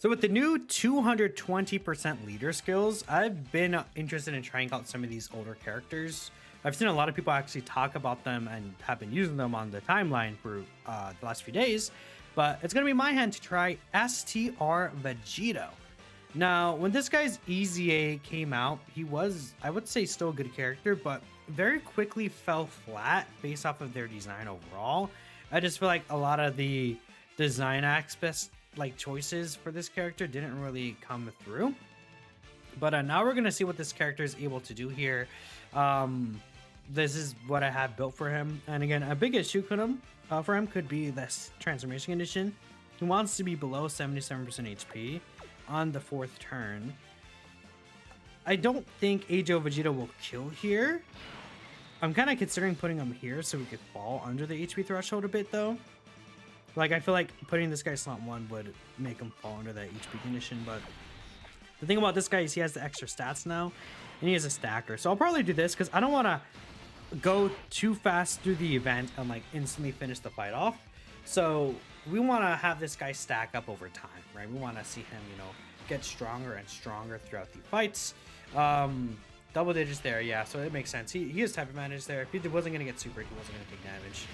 So with the new 220% leader skills, I've been interested in trying out some of these older characters. I've seen a lot of people actually talk about them and have been using them on the timeline for the last few days, but it's going to be my hand to try STR Vegito. Now, when this guy's EZA came out, he was, I would say, still a good character, but very quickly fell flat based off of their design overall. I just feel like a lot of the design aspects, like choices for this character, didn't really come through. But now we're gonna see what this character is able to do here. This is what I have built for him, and again, a big issue for him could be this transformation condition. He wants to be below 77% HP on the 4th turn. I don't think AGO Vegito will kill here. I'm kind of considering putting him here so we could fall under the HP threshold a bit though. Like, I feel like putting this guy slot 1 would make him fall under that HP condition, but the thing about this guy is he has the extra stats now, and he has a stacker. So I'll probably do this because I don't want to go too fast through the event and like instantly finish the fight off. So we want to have this guy stack up over time, right? We want to see him, you know, get stronger and stronger throughout the fights. Double digits there, yeah, so it makes sense. He has type advantage there. If he wasn't going to get super, he wasn't going to take damage.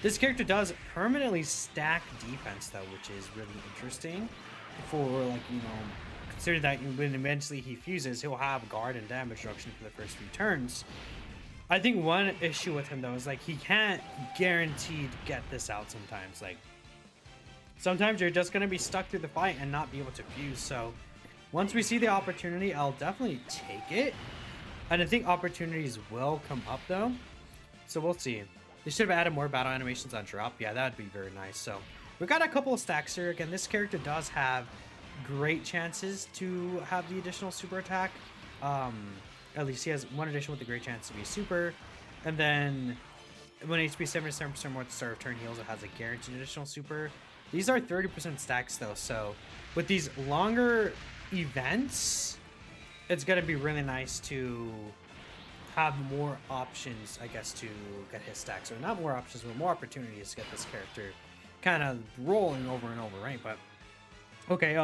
This character does permanently stack defense though, which is really interesting for, like, you know, considering that when eventually he fuses, he'll have guard and damage reduction for the first few turns. I think one issue with him though is like he can't guaranteed get this out sometimes. Like sometimes you're just going to be stuck through the fight and not be able to fuse. So once we see the opportunity, I'll definitely take it. And I think opportunities will come up though, so we'll see. They should have added more battle animations on drop. Yeah, that would be very nice. So we got a couple of stacks here. Again, this character does have great chances to have the additional super attack. At least he has one addition with a great chance to be super. And then when HP 77% more at the start of turn, he also has a guaranteed additional super. These are 30% stacks though. So with these longer events, it's going to be really nice to have more options, I guess, to get his stacks. So not more options, but more opportunities to get this character kind of rolling over and over, right? But okay,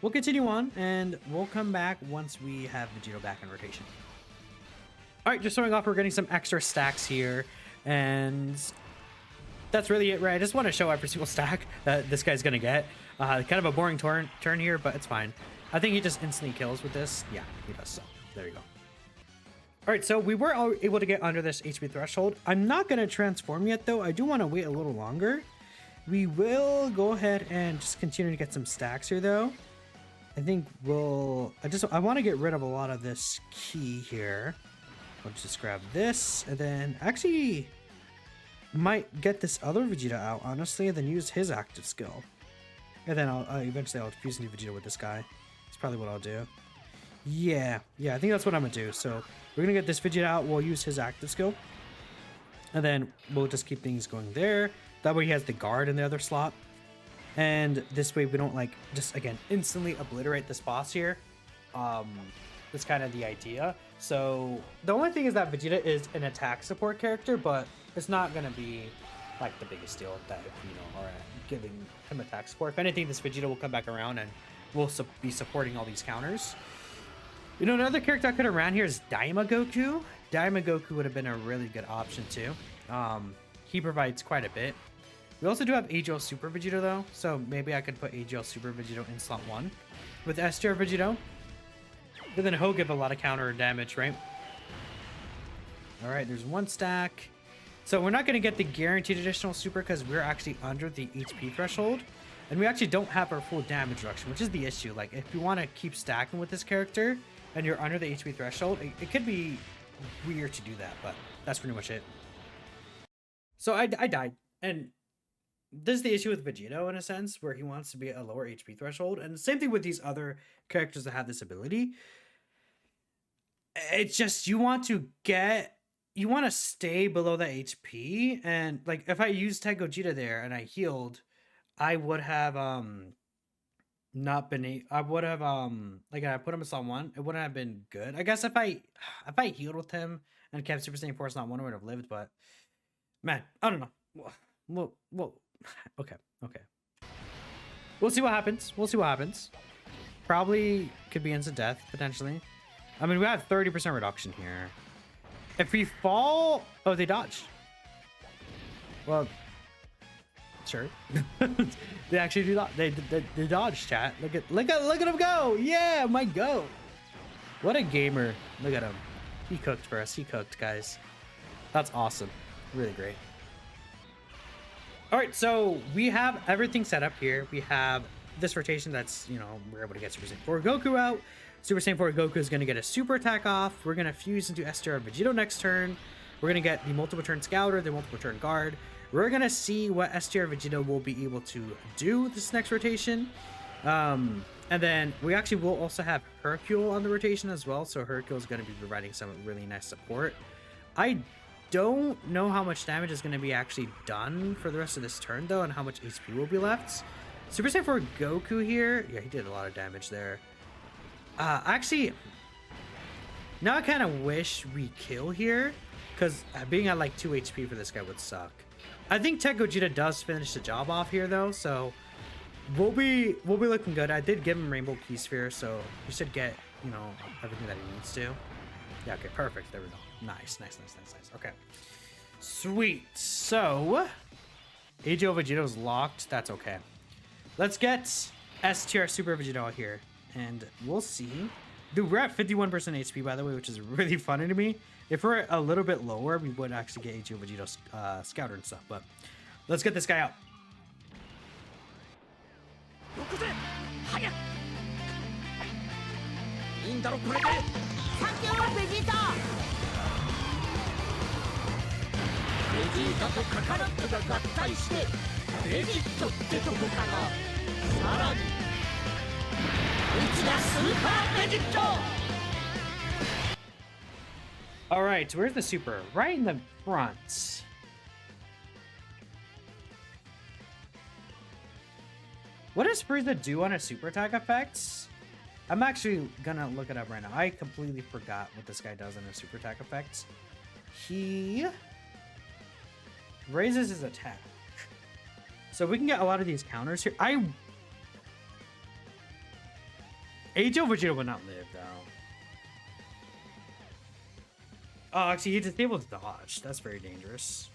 we'll continue on and we'll come back once we have Vegito back in rotation. All right, just showing off, we're getting some extra stacks here, and that's really it, right? I just want to show every single stack that this guy's gonna get. Kind of a boring turn here, but it's fine. I think he just instantly kills with this. Yeah, he does. So there you go. All right, so we were able to get under this HP threshold. I'm not going to transform yet, though. I do want to wait a little longer. We will go ahead and just continue to get some stacks here, though. I think I want to get rid of a lot of this key here. I'll just grab this, and then actually might get this other Vegeta out, honestly, and then use his active skill. And then eventually I'll fuse into Vegeta with this guy. That's probably what I'll do. Yeah, I think that's what I'm gonna do. So we're gonna get this Vegeta out, we'll use his active skill, and then we'll just keep things going there. That way he has the guard in the other slot, and this way we don't like just again instantly obliterate this boss here. That's kind of the idea. So the only thing is that Vegeta is an attack support character, but it's not gonna be like the biggest deal that, you know, are giving him attack support. If anything, this Vegeta will come back around and we'll be supporting all these counters. You know, another character I could have ran here is Daimagoku. Daimagoku would have been a really good option too. He provides quite a bit. We also do have AGL Super Vegito though, so maybe I could put AGL Super Vegito in slot 1 with STR Vegito. But then he'll give a lot of counter damage, right? All right, there's one stack. So we're not going to get the guaranteed additional super because we're actually under the HP threshold. And we actually don't have our full damage reduction, which is the issue. Like, if you want to keep stacking with this character and you're under the HP threshold, it could be weird to do that, but that's pretty much it. So I died. And this is the issue with Vegito, in a sense, where he wants to be at a lower HP threshold. And the same thing with these other characters that have this ability. It's just, you want to stay below that HP. And, like, if I used Tag Gogeta there and I healed, I would have not been I would have like, I put him in slot 1, it wouldn't have been good. I guess if I healed with him and kept Super Saiyan 4 slot 1, I would have lived, but man, I don't know. Well, okay. We'll see what happens. We'll see what happens. Probably could be instant death, potentially. I mean, we have 30% reduction here. If we fall... Oh, they dodged. Well, sure. They actually do that. They dodge, chat. Look at him go. Yeah, my go. What a gamer. Look at him. He cooked for us. He cooked, guys. That's awesome. Really great. All right, so we have everything set up here. We have this rotation that's, you know, we're able to get Super Saiyan 4 Goku out. Super Saiyan 4 Goku is going to get a super attack off. We're going to fuse into STR Vegito next turn. We're going to get the multiple turn Scouter, the multiple turn Guard. We're going to see what STR Vegito will be able to do this next rotation. And then we actually will also have Hercule on the rotation as well. So Hercule is going to be providing some really nice support. I don't know how much damage is going to be actually done for the rest of this turn, though, and how much HP will be left. Super Saiyan 4 Goku here. Yeah, he did a lot of damage there. Actually, now I kind of wish we kill here, because being at like 2 HP for this guy would suck. I think Tech Gogeta does finish the job off here, though, so we'll be looking good. I did give him Rainbow Key Sphere, so he should get, you know, everything that he needs to. Yeah, okay, perfect. There we go. Nice. Okay. Sweet. So, AGO Vegito's locked. That's okay. Let's get STR Super Vegito out here, and we'll see. Dude, we're at 51% HP, by the way, which is really funny to me. If we're a little bit lower, we would actually get AGO Vegito's Scouter and stuff, but let's get this guy out. All right, so where's the super? Right in the front. What does Frieza do on a super attack effects? I'm actually gonna look it up right now. I completely forgot what this guy does on a super attack effects. He raises his attack. So we can get a lot of these counters here. AGO Vegeta would not live, though. Oh, actually, he disables dodge. That's very dangerous.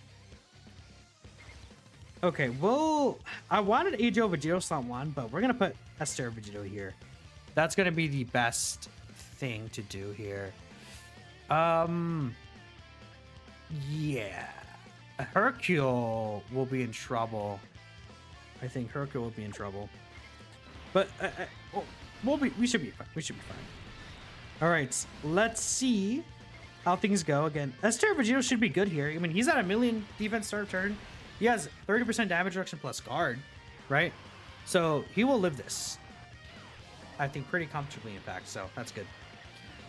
Okay, well, I wanted AGO Vegito slot 1, but we're going to put STR Vegito here. That's going to be the best thing to do here. Yeah. Hercule will be in trouble. I think Hercule will be in trouble. But we should be fine. We should be fine. All right, let's see how things go. Again, STR Vegito should be good here. I mean, he's at 1,000,000 defense start turn. He has 30% damage reduction plus guard, right? So he will live this, I think, pretty comfortably, in fact. So that's good.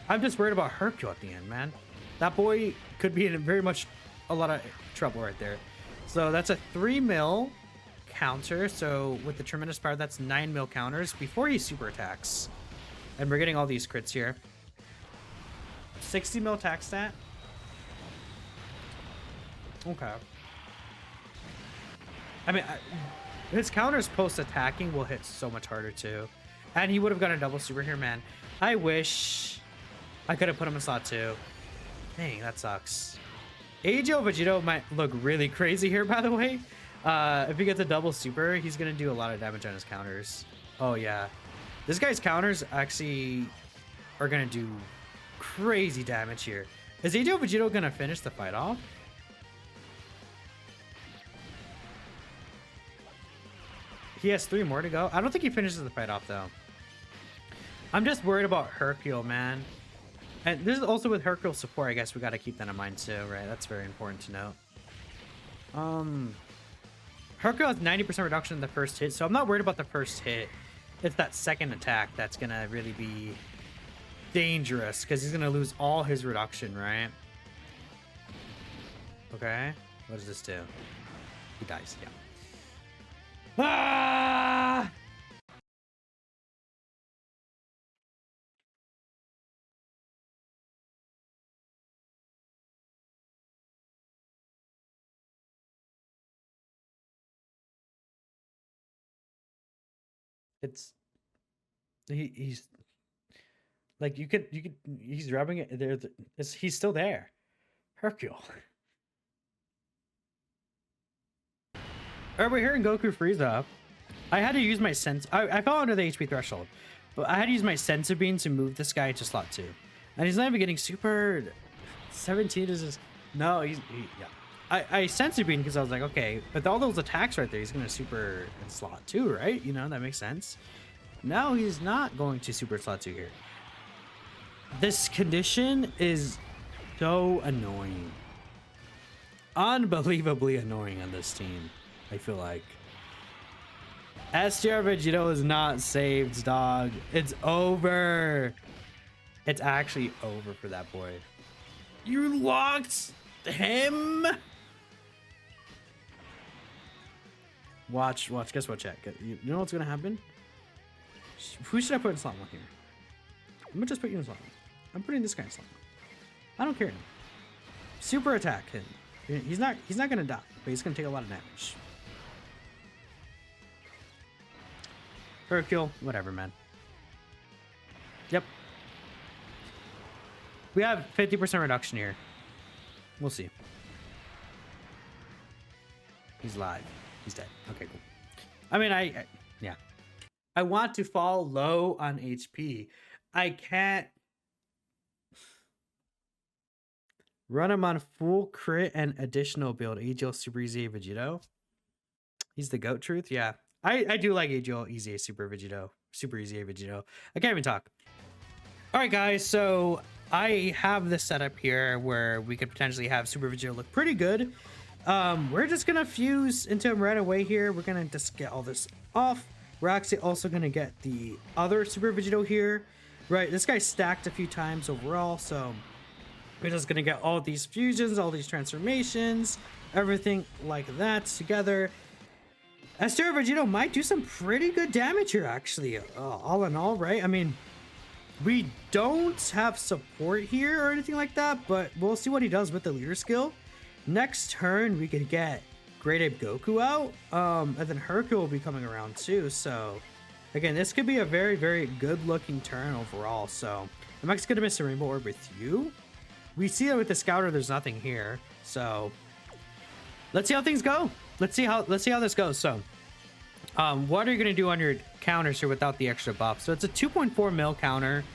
I'm just worried about Hercule at the end, man. That boy could be in very much a lot of trouble right there. So that's a 3 mil counter. So with the tremendous power, that's 9 mil counters before he super attacks. And we're getting all these crits here. 60 mil attack stat. Okay. I mean, his counters post-attacking will hit so much harder too. And he would have got a double super here, man. I wish I could have put him in slot 2. Dang, that sucks. AGO Vegito might look really crazy here, by the way. If he gets a double super, he's going to do a lot of damage on his counters. Oh, yeah. This guy's counters actually are going to do crazy damage here. Is AGO Vegito going to finish the fight off? He has 3 more to go. I don't think he finishes the fight off, though. I'm just worried about Hercule, man. And this is also with Hercule support. I guess we got to keep that in mind, too, right? That's very important to note. Hercule has 90% reduction in the first hit, so I'm not worried about the first hit. It's that second attack that's going to really be dangerous, because he's going to lose all his reduction, right? Okay. What does this do? He dies, yeah. Ah! It's he's like you could he's rubbing it there. He's still there. Hercule. Are we hearing Goku Frieza? I had to use my sense. I fell under the HP threshold, but I had to use my sense beam to move this guy to slot 2, and he's not even getting super. 17 is just yeah. I sense beam because I was like, okay, with all those attacks right there, he's gonna super in slot 2, right? You know, that makes sense. No, he's not going to super slot 2 here. This condition is so annoying. Unbelievably annoying on this team, I feel like. STR Vegito is not saved, dog. It's over. It's actually over for that boy. You locked him? Watch. Guess what, chat? You know what's gonna happen? Who should I put in slot 1 here? I'm gonna just put you in slot 1. I'm putting this guy in slot 1. I don't care. Super attack him. He's not gonna die, but he's gonna take a lot of damage. Hercule, whatever, man. Yep. We have 50% reduction here. We'll see. He's live. He's dead. Okay, cool. I mean, yeah. I want to fall low on HP. I can't run him on full crit and additional build. AGL Super Easy Vegito. He's the GOAT truth. Yeah. I do like AGL Easy Super Vegito. Super Easy Vegito. I can't even talk. All right, guys. So I have this setup here where we could potentially have Super Vegito look pretty good. We're just gonna fuse into him right away here. We're gonna just get all this off. We're actually also gonna get the other Super Vegito here. Right, this guy's stacked a few times overall, so we're just gonna get all these fusions, all these transformations, everything like that together. STR Vegito might do some pretty good damage here, actually, all in all, right? I mean, we don't have support here or anything like that, but we'll see what he does with the leader skill. Next turn, we could get Great Ape Goku out, and then Hercule will be coming around too, so again, this could be a very, very good looking turn overall. So I'm actually gonna miss a Rainbow Orb with you. We see that with the Scouter, there's nothing here, so let's see how things go. Let's see how this goes. So what are you gonna do on your counters here without the extra buff? So it's a 2.4 mil counter,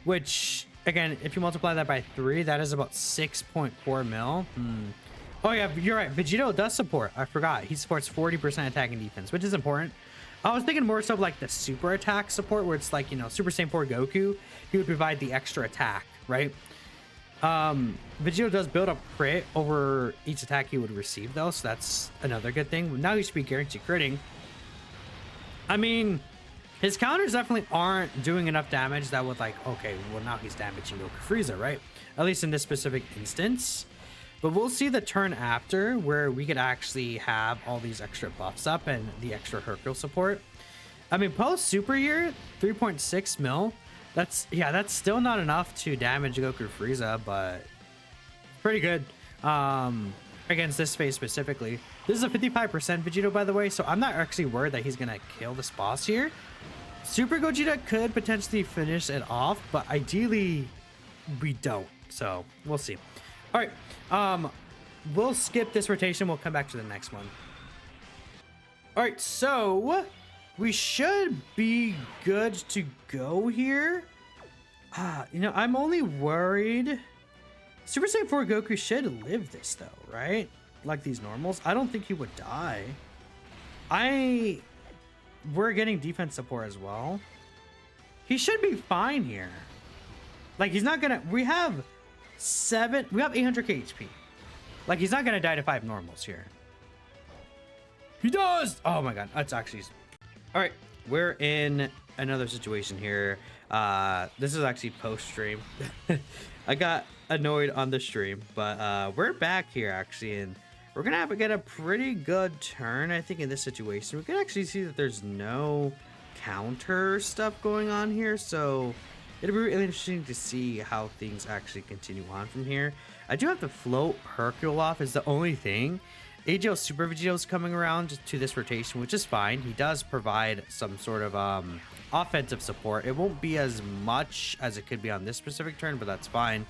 which again, if you multiply that by 3, that is about 6.4 mil. Oh yeah, you're right, Vegito does support. I forgot, he supports 40% attack and defense, which is important. I was thinking more so of like the super attack support, where it's like, you know, Super Saiyan 4 Goku, he would provide the extra attack, right? Vegito does build up crit over each attack he would receive though, so that's another good thing. Now he should be guaranteed critting. I mean, his counters definitely aren't doing enough damage that would like, okay, well now he's damaging Goku Frieza, right? At least in this specific instance. But we'll see the turn after where we could actually have all these extra buffs up and the extra Hercule support. I mean, post super year, 3.6 mil. That's still not enough to damage Goku Frieza, but pretty good. Against this phase specifically. This is a 55% Vegito, by the way, so I'm not actually worried that he's gonna kill this boss here. Super Gogeta could potentially finish it off, but ideally we don't. So we'll see. All right, we'll skip this rotation. We'll come back to the next one. All right, so we should be good to go here. You know, I'm only worried. Super Saiyan 4 Goku should live this though, right? Like these normals. I don't think he would die. We're getting defense support as well. He should be fine here. Like he's not gonna, we have 800k HP. Like he's not gonna die to 5 normals here. He does! Oh my god, that's actually... All right, we're in another situation here. This is actually post-stream. I got annoyed on the stream, but we're back here actually, and we're gonna have to get a pretty good turn, I think, in this situation. We can actually see that there's no counter stuff going on here, so it'll be really interesting to see how things actually continue on from here. I do have to float Hercule off is the only thing. AGL Super Vegito's coming around to this rotation, which is fine. He does provide some sort of offensive support. It won't be as much as it could be on this specific turn, but that's fine.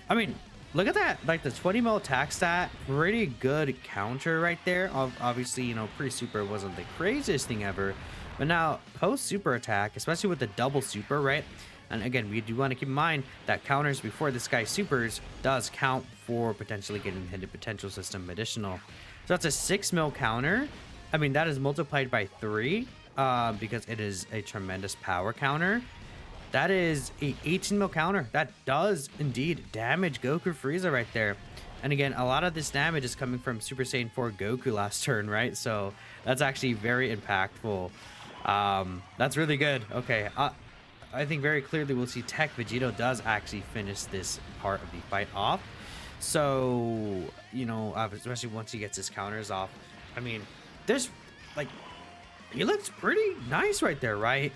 I mean, look at that, like the 20 mil attack stat, pretty good counter right there. Obviously, you know, pre-super wasn't the craziest thing ever, but now post-super attack, especially with the double super, right? And again, we do want to keep in mind that counters before this guy supers does count for potentially getting the hidden potential system additional. So that's a 6 mil counter. I mean, that is multiplied by 3 because it is a tremendous power counter. That is a 18 mil counter. That does indeed damage Goku Frieza right there. And again, a lot of this damage is coming from Super Saiyan 4 Goku last turn, right? So that's actually very impactful. That's really good. Okay, I think very clearly we'll see Tech Vegito does actually finish this part of the fight off. So, you know, especially once he gets his counters off. I mean, there's like, he looks pretty nice right there, right?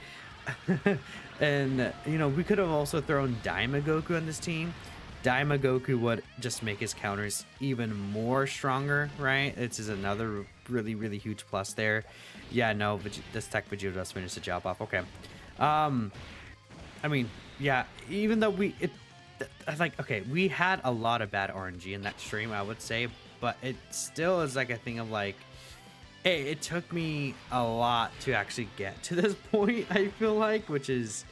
And, you know, we could have also thrown Daima Goku on this team. Daima Goku would just make his counters even more stronger, right? This is another really, really huge plus there. Yeah, no, this Tech Vegito does finish the job off. Okay. I mean, yeah, even though like, okay, we had a lot of bad RNG in that stream, I would say, but it still is like a thing of like, hey, it took me a lot to actually get to this point, I feel like, which is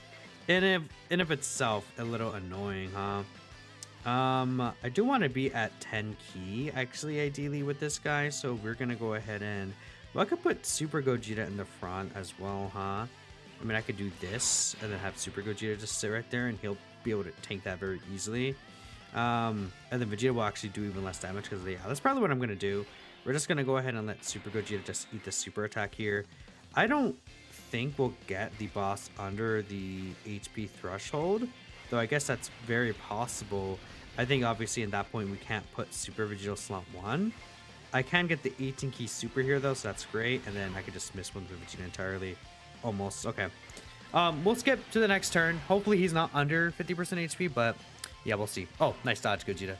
in of itself a little annoying, huh? I do want to be at 10 key, actually, ideally with this guy, so we're gonna go ahead and, well, I could put Super Gogeta in the front as well, huh? I mean, I could do this and then have Super Gogeta just sit right there and he'll be able to tank that very easily. And then Vegeta will actually do even less damage because, yeah, that's probably what I'm going to do. We're just going to go ahead and let Super Gogeta just eat the super attack here. I don't think we'll get the boss under the HP threshold, though I guess that's very possible. I think obviously in that point we can't put Super Vegito slot 1. I can get the 18 key super here though, so that's great. And then I could just miss one for Vegeta entirely. Almost. Okay. We'll skip to the next turn. Hopefully he's not under 50% HP, but yeah, we'll see. Oh, nice dodge, Gogeta.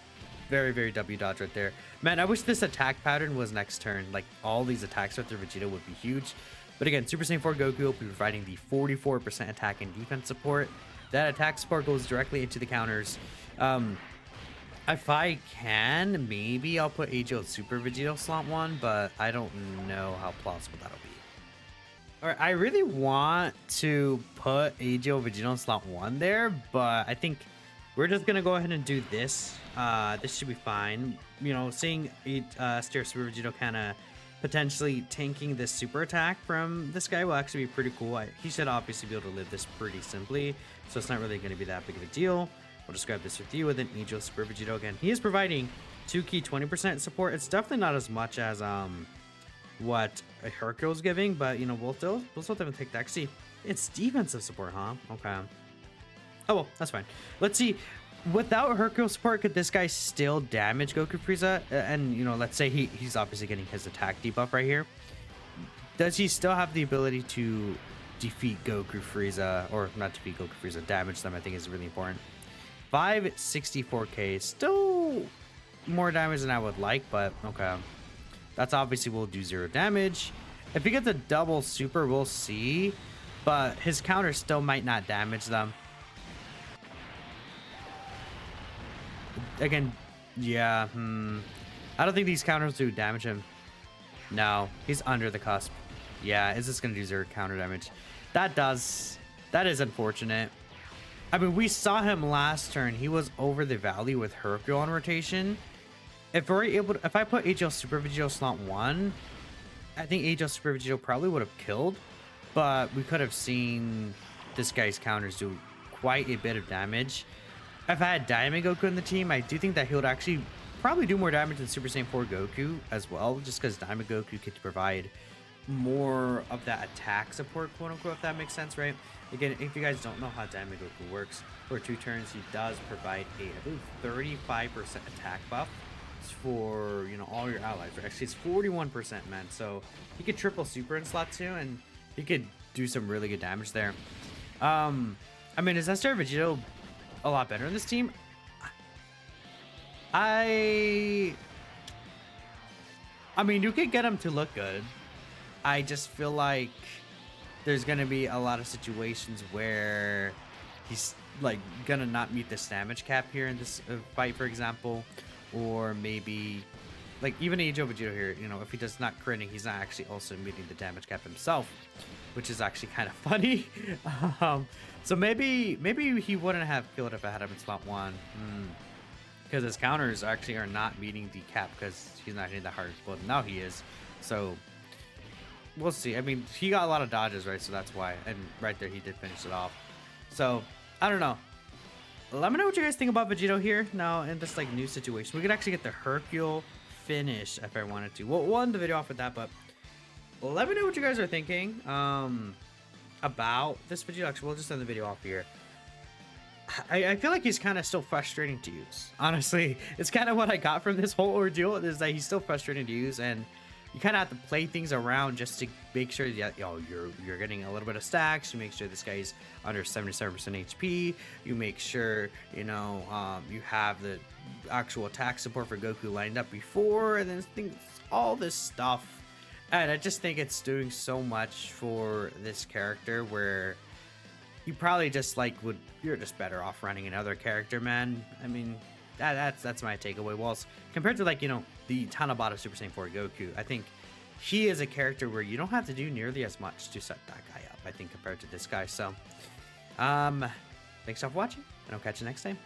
Very, very W dodge right there. Man, I wish this attack pattern was next turn. Like, all these attacks with their Vegeta would be huge. But again, Super Saiyan 4 Goku will be providing the 44% attack and defense support. That attack support goes directly into the counters. If I can, maybe I'll put AGL Super Vegito slot 1, but I don't know how plausible that'll be. Alright, I really want to put AGL Vegito slot 1 there, but I think we're just gonna go ahead and do this. This should be fine. You know, seeing Stereo Super Vegito kind of potentially tanking this super attack from this guy will actually be pretty cool. He should obviously be able to live this pretty simply, so it's not really going to be that big of a deal. We'll just grab this with you, and then AGL Super Vegito again. He is providing 2 key 20% support. It's definitely not as much as what a Hercule's giving, but you know, we'll still definitely take that. See, it's defensive support, huh? Okay. Oh well, that's fine. Let's see. Without Hercule support, could this guy still damage Goku Frieza? And you know, let's say he's obviously getting his attack debuff right here. Does he still have the ability to defeat Goku Frieza, or not defeat Goku Frieza, damage them? I think is really important. 564k, still more damage than I would like, but okay. That's obviously will do 0 damage. If he gets a double super, we'll see. But his counter still might not damage them. Again, yeah. I don't think these counters do damage him. No, he's under the cusp. Yeah, is this going to do 0 counter damage? That is unfortunate. I mean, we saw him last turn. He was over the valley with Hercule on rotation. If we're able to, if I put AGL Super Vegito slot 1, I think AGL Super Vegito probably would have killed, but we could have seen this guy's counters do quite a bit of damage. If I had Diamond Goku in the team, I do think that he would actually probably do more damage than Super Saiyan 4 Goku as well, just because Diamond Goku could provide more of that attack support, quote unquote, if that makes sense, right? Again, if you guys don't know how Diamond Goku works, for 2 turns, he does provide I believe, 35% attack buff for, you know, all your allies, right? Actually, it's 41%, man. So he could triple super in slot 2, and he could do some really good damage there. I mean, is Esther Vegito a lot better in this team? I mean, you could get him to look good. I just feel like there's gonna be a lot of situations where he's like gonna not meet this damage cap here in this fight, for example, or maybe like even Age of Vegito here. You know, if he does not critting, he's not actually also meeting the damage cap himself, which is actually kind of funny. So maybe he wouldn't have killed if I had him in slot one. Because his counters actually are not meeting the cap because he's not hitting the hard. Well, now he is. So we'll see. I mean, he got a lot of dodges, right? So that's why. And right there, he did finish it off. So I don't know. Let me know what you guys think about Vegito here now in this like new situation. We could actually get the Hercule finish if I wanted to. We'll end the video off with that, but let me know what you guys are thinking about this Vegito. Actually, we'll just end the video off here. I feel like he's kind of still frustrating to use. Honestly, it's kind of what I got from this whole ordeal is that he's still frustrating to use, and you kind of have to play things around just to make sure that you're getting a little bit of stacks. You make sure this guy's under 77% HP. You make sure you have the actual attack support for Goku lined up before, and then things, all this stuff. And I just think it's doing so much for this character where you probably just you're just better off running another character, man. I mean, that's my takeaway. Well, compared to the Tanabata Super Saiyan 4 Goku, I think he is a character where you don't have to do nearly as much to set that guy up, I think, compared to this guy. So thanks for watching, and I'll catch you next time.